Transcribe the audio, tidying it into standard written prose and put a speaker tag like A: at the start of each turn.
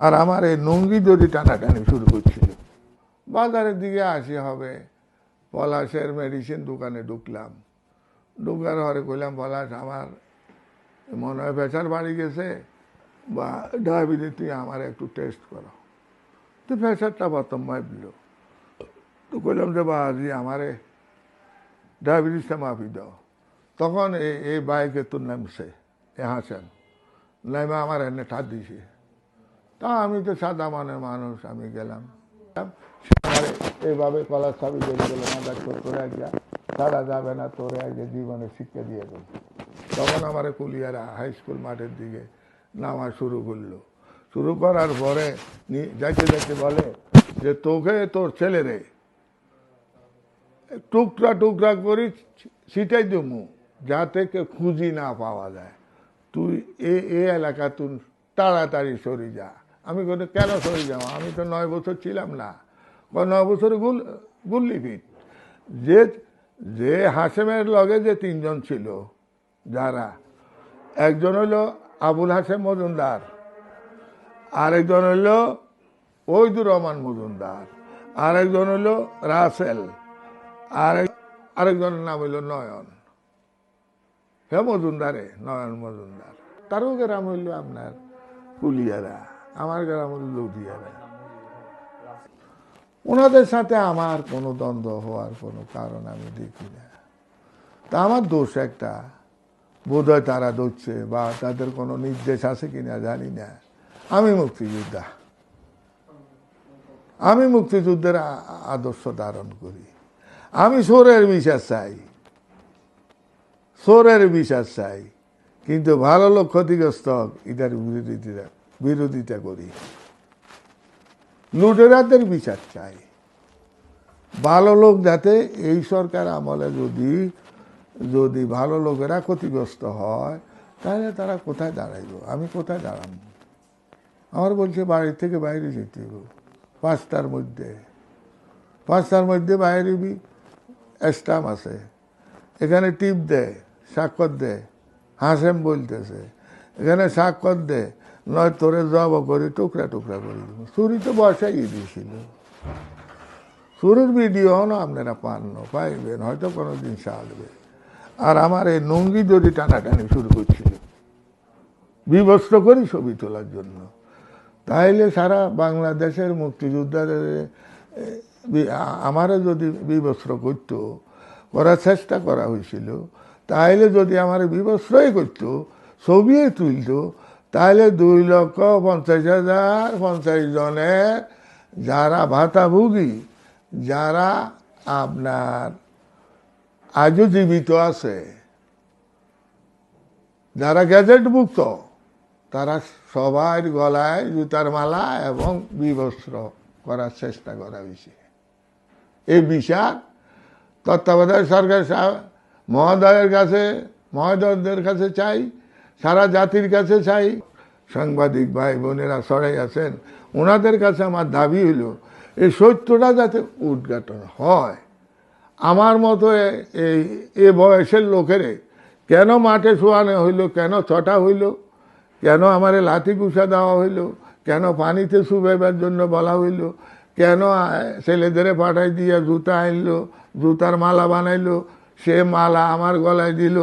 A: আর আমার এই নঙ্গি দড়ি টানাটানি শুরু করছিল। বাজারের দিকে আসি হবে, পলাশের মেডিসিন দোকানে ঢুকলাম। ঢুকার ঘরে কইলাম, পলাশ আমার মনে হয় প্রেশার বাড়ি গেছে বা ডায়াবেটিস, তুই আমার একটু টেস্ট করো। তো প্রেশারটা প্রথম ভাবল, তো কইলাম যে বাজি আমারে ডায়াবেটিসটা মাপি দাও। তখন এই বাইকে তোর নামছে এ হাসেন, নাইমা আমার এনে ঠাত দিছে। তা আমি তো সাদা মনের মানুষ, আমি গেলাম। এইভাবে কলার চাবি বেরিয়ে গেল, মাদার তোরে আগে ছাড়া যাবে না, তোরে আগে জীবনে শিক্ষা দিয়ে দেব। তখন আমার কুলিয়ারা হাই স্কুল মাঠের দিকে নামা শুরু করলো। শুরু করার পরে যাইতে যাইতে বলে যে তোকে তোর ছেলেরে টুকরা টুকরা করি ছিটাই দেবো, যাতে কেউ খুঁজি না পাওয়া যায়। তুই এ এলাকা তুই তাড়াতাড়ি সরে যা। আমি কোনো কেন সরে যাবো, আমি তো 9 বছর ছিলাম না। 9 বছর গুল্লি ফিট। যে হাসেমের লগে যে 3 জন ছিল, যারা একজন হইল আবুল হাসেম মজুমদার, আরেকজন হইল ওহিদুর রহমান মজুমদার, আরেকজন হইল রাসেল, আরেকজনের নাম হইল নয়ন। হ্যাঁ মজুমদারে, নয়ন মজুমদার। তারও গ্রাম হইল আপনার কুলিয়ারা, আমার গ্রাম হইল লুধিয়ারা। ওনাদের সাথে আমার কোনো দ্বন্দ্ব হওয়ার কোনো কারণ আমি দেখি না। তা আমার দোষ একটা, বোধহয় তারা ধরছে বা তাদের কোনো নির্দেশ আছে কিনা জানি না। আমি মুক্তিযোদ্ধা, আমি মুক্তিযুদ্ধের আদর্শ ধারণ করি। আমি চোরের বিচার চাই, চোরের বিচার চাই, কিন্তু ভালো লোক ক্ষতিগ্রস্ত এটার বিরোধিতা করি। লুটেরাদের বিচার চাই। ভালো লোক যাতে এই সরকার আমলে যদি ভালো লোকেরা ক্ষতিগ্রস্ত হয়, তাহলে তারা কোথায় দাঁড়াইব, আমি কোথায় দাঁড়াবো? আমার বলছে বাড়ির থেকে বাইরে যেতে হবে 5টার মধ্যে বাইরে স্টাম্প আছে, এখানে টিপ দেয়, স্বাক্ষর দেয়, হাসেম বলতেছে এখানে স্বাক্ষর দেয়, নয় তোরে জব করে টুকরা টুকরা করে দিব। চুরি তো বসাই দিয়েছিল। চুরির ভিডিও না আপনারা পাইবেন, হয়তো কোনোদিন আসবে। আর আমার এই নঙ্গি দড়ি টানাটানি শুরু করছিল বিবস্ত্র করি ছবি তোলার জন্য। তাইলে সারা বাংলাদেশের মুক্তিযোদ্ধাদের আমারও যদি বিবস্ত্র করতো, করার চেষ্টা করা হয়েছিল, তাইলে যদি আমার বিবস্ত্রই করতো, ছবিই তুলতো, তাহলে 2,50,050 জনের যারা ভাতাভোগী, যারা আপনার আজও জীবিত আছে, যারা গ্যাজেটভুক্ত, তারা সবার গলায় জুতার মালা এবং বিবস্ত্র করার চেষ্টা করা হয়েছে। এই বিচার তত্ত্বাবধায়ক সরকার মহোদয়দের কাছে চাই, সারা জাতির কাছে চাই। সাংবাদিক ভাই বোনেরা সরাই আছেন, ওনাদের কাছে আমার দাবি হইল এই সত্যটা যাতে উদ্ঘাটন হয়। আমার মতো এ বয়সের লোকেরে কেন মাঠে শোয়ানো হইল, কেন ছটা হইল, কেন আমার লাঠি কুসা দেওয়া হইল, কেন পানিতে শুবাইবার জন্য বলা হইল, কেন ছেলেদের পাঠাই দিয়া জুতা আনলো, জুতার মালা বানাইলো, সে মালা আমার গলায় দিল।